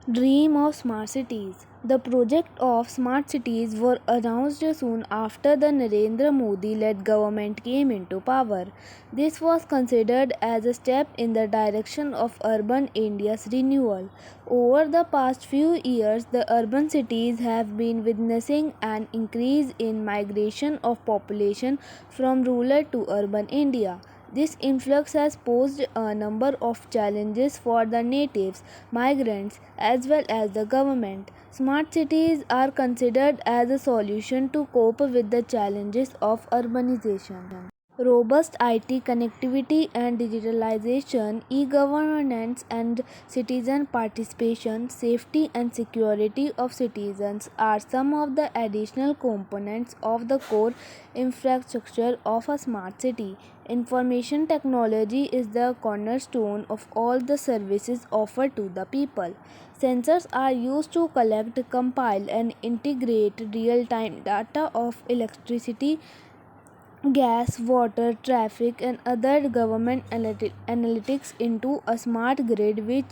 Dream of Smart Cities. The project of smart cities were announced soon after the Narendra Modi-led government came into power. This was considered as a step in the direction of urban India's renewal. Over the past few years, the urban cities have been witnessing an increase in migration of population from rural to urban India. This influx has posed a number of challenges for the natives, migrants, as well as the government. Smart cities are considered as a solution to cope with the challenges of urbanization. Robust IT connectivity and digitalization, e-governance and citizen participation, safety and security of citizens are some of the additional components of the core infrastructure of a smart city. Information technology is the cornerstone of all the services offered to the people. Sensors are used to collect, compile, and integrate real time data of electricity, gas, water, traffic, and other government analytics into a smart grid which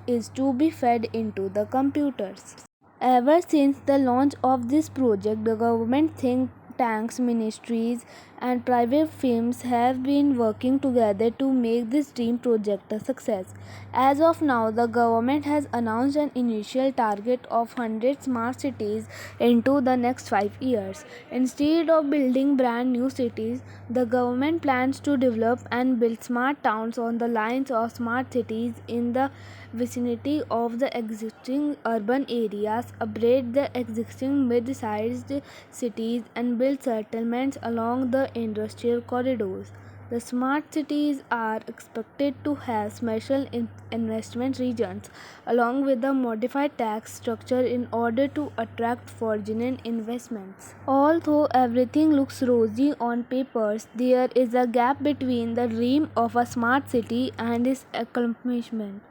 is to be fed into the computers. Ever since the launch of this project, the government think tanks, ministries, and private firms have been working together to make this dream project a success. As of now, the government has announced an initial target of 100 smart cities into the next 5 years. Instead of building brand new cities, the government plans to develop and build smart towns on the lines of smart cities in the vicinity of the existing urban areas, upgrade the existing mid-sized cities, and build settlements along the industrial corridors. The smart cities are expected to have special investment regions along with the modified tax structure in order to attract foreign investments. Although everything looks rosy on papers, there is a gap between the dream of a smart city and its accomplishment.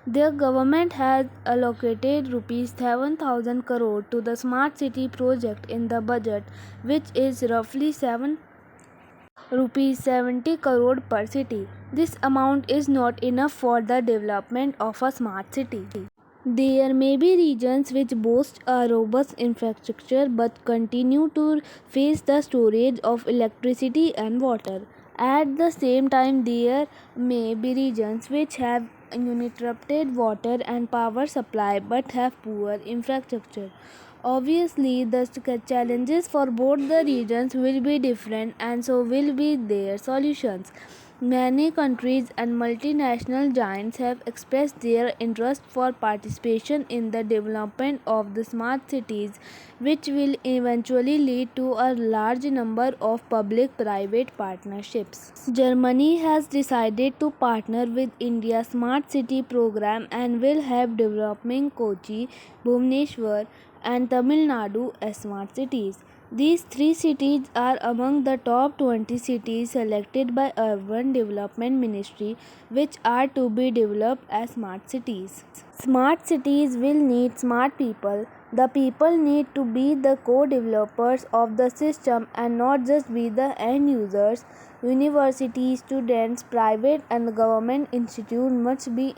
The government has allocated rupees 7,000 crore to the smart city project in the budget, which is roughly 7 rupees 70 crore per city. This amount is not enough for the development of a smart city. There may be regions which boast a robust infrastructure but continue to face the storage of electricity and water. At the same time, there may be regions which have uninterrupted water and power supply but have poor infrastructure. Obviously, the challenges for both the regions will be different, and so will be their solutions. Many countries and multinational giants have expressed their interest for participation in the development of the smart cities, which will eventually lead to a large number of public private partnerships. Germany has decided to partner with India's Smart City program and will help developing Kochi, Bhubaneswar, and Tamil Nadu as smart cities. These three cities are among the top 20 cities selected by Urban Development Ministry which are to be developed as smart cities. Smart cities will need smart people. The people need to be the co-developers of the system and not just be the end users. Universities, students, private and government institutes must be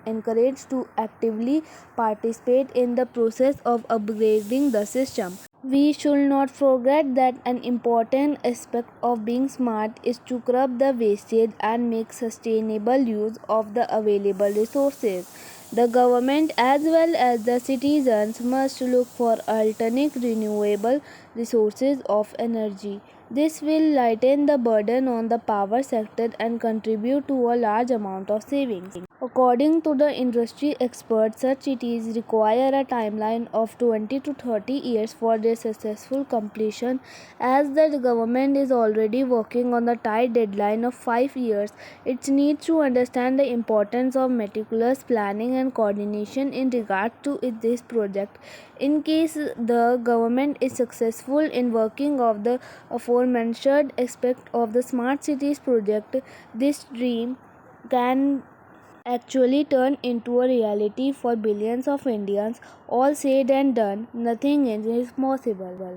encouraged to actively participate in the process of upgrading the system. We should not forget that an important aspect of being smart is to curb the wastage and make sustainable use of the available resources. The government as well as the citizens must look for alternate renewable resources of energy. This will lighten the burden on the power sector and contribute to a large amount of savings. According to the industry experts, such cities require a timeline of 20 to 30 years for their successful completion. As the government is already working on the tight deadline of 5 years, it needs to understand the importance of meticulous planning and coordination in regard to this project. In case the government is successful in working of the aforementioned aspect of the smart cities project, this dream can actually turn into a reality for billions of Indians. All said and done, nothing is impossible.